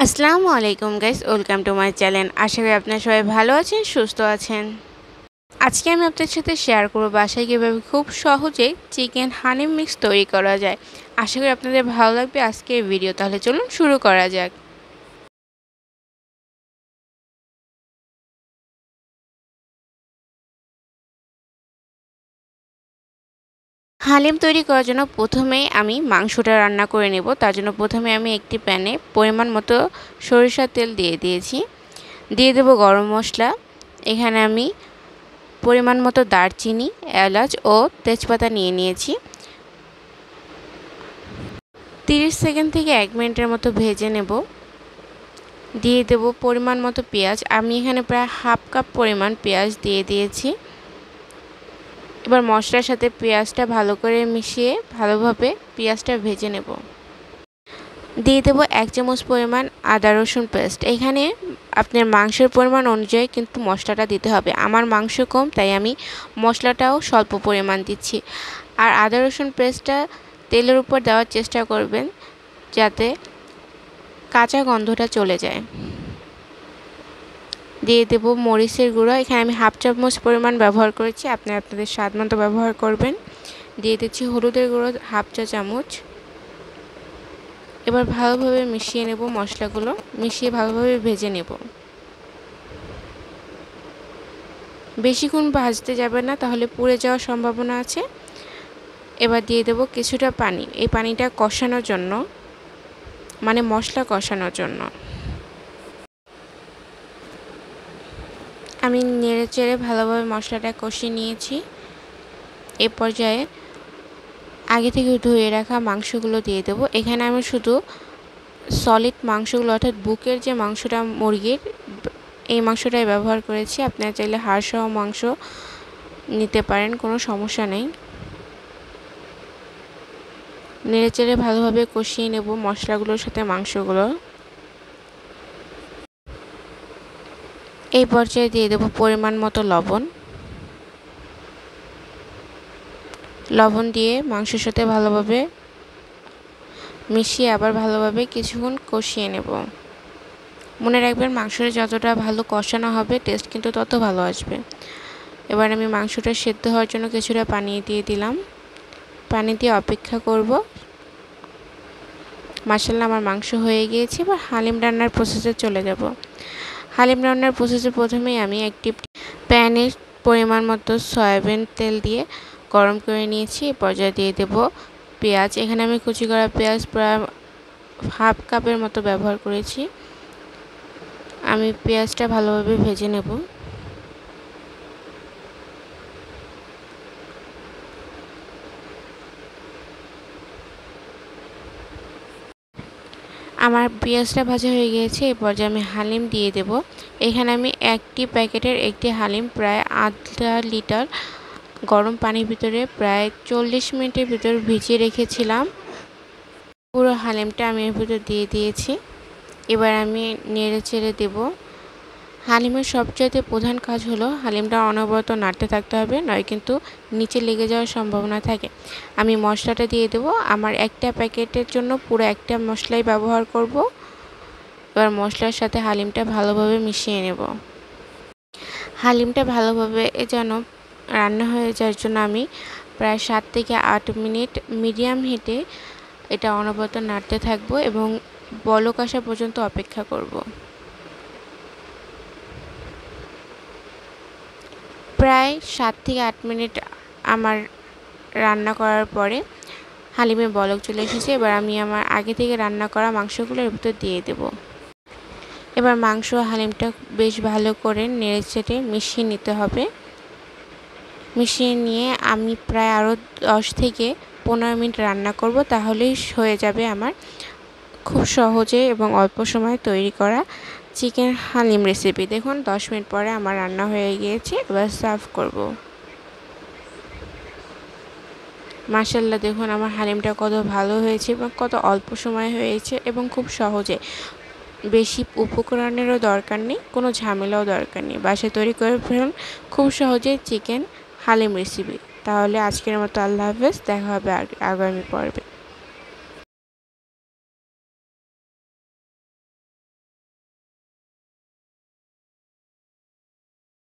আসসালামু আলাইকুম guys, welcome to my channel. আশা করি আপনারা সবাই ভালো আছেন, সুস্থ আছেন। আজকে আমি আপনাদের সাথে শেয়ার করব বাসায় কীভাবে খুব সহজেই চিকেন হানি মিক্স তৈরি করা যায়। আশা করি আপনাদের ভালো লাগবে আজকের ভিডিও। তাহলে চলুন শুরু করা যাক। হালিম তৈরি করার জন্য প্রথমেই আমি মাংসটা রান্না করে নেব। তার জন্য প্রথমে আমি একটি প্যানে পরিমাণ মতো সরিষার তেল দিয়ে দিয়েছি। দিয়ে দেব গরম মশলা। এখানে আমি পরিমাণ মতো দারচিনি, এলাচ ও তেজপাতা নিয়ে নিয়েছি। 30 সেকেন্ড থেকে 1 মিনিটের মতো ভেজে নেব। দিয়ে দেব পরিমাণ মতো পেঁয়াজ। আমি এখানে প্রায় হাফ কাপ পরিমাণ পেঁয়াজ দিয়ে দিয়েছি। এবার মশলার সাথে পেঁয়াজটা ভালো করে মিশিয়ে ভালোভাবে পেঁয়াজটা ভেজে নেব। দিয়ে দেব 1 চামচ পরিমাণ আদা রসুন পেস্ট। এখানে আপনার মাংসের পরিমাণ অনুযায়ী কিন্তু মশলাটা দিতে হবে। আমার মাংস কম, তাই আমি মশলাটাও স্বল্প পরিমাণ দিচ্ছি। আর আদা রসুন পেস্টটা তেলের উপর দেওয়ার চেষ্টা করবেন যাতে কাঁচা গন্ধটা চলে যায়। দিয়ে দেব মরিচের গুঁড়ো। এখানে আমি হাফ চামচ পরিমাণ ব্যবহার করেছি, আপনারা আপনাদের স্বাদ মতো ব্যবহার করবেন। দিয়ে দিচ্ছি হলুদের গুঁড়ো হাফ চা চামচ। এবার ভালোভাবে মিশিয়ে নেব মশলাগুলো, মিশিয়ে ভালোভাবে ভেজে নেব। বেশিক্ষণ ভাজতে যাবে না, তাহলে পুড়ে যাওয়ার সম্ভাবনা আছে। এবার দিয়ে দেব কিছুটা পানি, এই পানিটা কষানোর জন্য, মানে মশলা কষানোর জন্য। আমি নেড়ে চেড়ে ভালোভাবে মশলাটা কষিয়ে নিয়েছি। এ পর্যায়ে আগে থেকে ধুয়ে রাখা মাংসগুলো দিয়ে দেব। এখানে আমি শুধু সলিড মাংসগুলো, অর্থাৎ বুকের যে মাংসটা মুরগির, এই মাংসটাই ব্যবহার করেছি। আপনারা চাইলে হাড়সহ মাংস নিতে পারেন, কোনো সমস্যা নেই। নেড়ে চেড়ে ভালোভাবে কষিয়ে নেব মশলাগুলোর সাথে মাংসগুলো। এই পর্যায়ে দিয়ে দেব পরিমাণ মতো লবণ। লবণ দিয়ে মাংসের সাথে ভালোভাবে মিশিয়ে আবার ভালোভাবে কিছুক্ষণ কষিয়ে নেব। মনে রাখবেন, মাংসটা যতটা ভালো কষানো হবে টেস্ট কিন্তু তত ভালো আসবে। এবার আমি মাংসটা সেদ্ধ হওয়ার জন্য কিছুটা পানি দিয়ে দিলাম। পানি দিয়ে অপেক্ষা করব। মাশাআল্লাহ, আমার মাংস হয়ে গিয়েছে। এবার হালিম রান্নার প্রসেসে চলে যাব। হালিম রান্নার প্রসেসে প্রথমেই আমি একটি প্যানে পরিমাণ মতো সয়াবিন তেল দিয়ে গরম করে নিয়েছি। এই পর্যায়ে দিয়ে দেব পেঁয়াজ। এখানে আমি কুচি করা পেঁয়াজ প্রায় হাফ কাপের মতো ব্যবহার করেছি। আমি পেঁয়াজটা ভালোভাবে ভেজে নেব। আমার পেঁয়াজটা ভাজা হয়ে গিয়েছে। এই পর্যায়ে আমি হালিম দিয়ে দেব। এখানে আমি একটি প্যাকেটের একটি হালিম প্রায় আধা লিটার গরম পানির ভিতরে প্রায় 40 মিনিটের ভিতর ভিজিয়ে রেখেছিলাম। পুরো হালিমটা আমি এর ভিতর দিয়ে দিয়েছি। এবার আমি নেড়ে চেড়ে দেব। হালিমের সবচাইতে প্রধান কাজ হলো হালিমটা অনবরত নাড়তে থাকতে হবে, নয় কিন্তু নিচে লেগে যাওয়ার সম্ভাবনা থাকে। আমি মশলাটা দিয়ে দেব। আমার একটা প্যাকেটের জন্য পুরো একটা মশলাই ব্যবহার করব। এবার মশলার সাথে হালিমটা ভালোভাবে মিশিয়ে নেব। হালিমটা ভালোভাবে যেন রান্না হয়ে যাওয়ার জন্য আমি প্রায় 7 থেকে 8 মিনিট মিডিয়াম হিটে এটা অনবরত নাড়তে থাকব এবং বলক আসা পর্যন্ত অপেক্ষা করব। প্রায় 7 থেকে 8 মিনিট আমার রান্না করার পরে হালিমে বলক চলে এসেছে। এবার আমি আমার আগে থেকে রান্না করা মাংসগুলো এর ভিতর দিয়ে দেব। এবার মাংস হালিমটা বেশ ভালো করে নেড়ে চেড়ে মিশিয়ে নিতে হবে। মিশিয়ে নিয়ে আমি প্রায় আরও 10 থেকে 15 মিনিট রান্না করব, তাহলেই হয়ে যাবে আমার খুব সহজে এবং অল্প সময়ে তৈরি করা চিকেন হালিম রেসিপি। দেখুন 10 মিনিট পরে আমার রান্না হয়ে গিয়েছে। এবার সার্ভ করব। মাশাআল্লাহ, দেখুন আমার হালিমটা কত ভালো হয়েছে এবং কত অল্প সময় হয়েছে এবং খুব সহজে। বেশি উপকরণেরও দরকার নেই, কোনো ঝামেলাও দরকার নেই। বাসায় তৈরি করে ফেলুন খুব সহজে চিকেন হালিম রেসিপি। তাহলে আজকের মতো আল্লাহ হাফেজ, দেখা হবে আগামী পর্বে।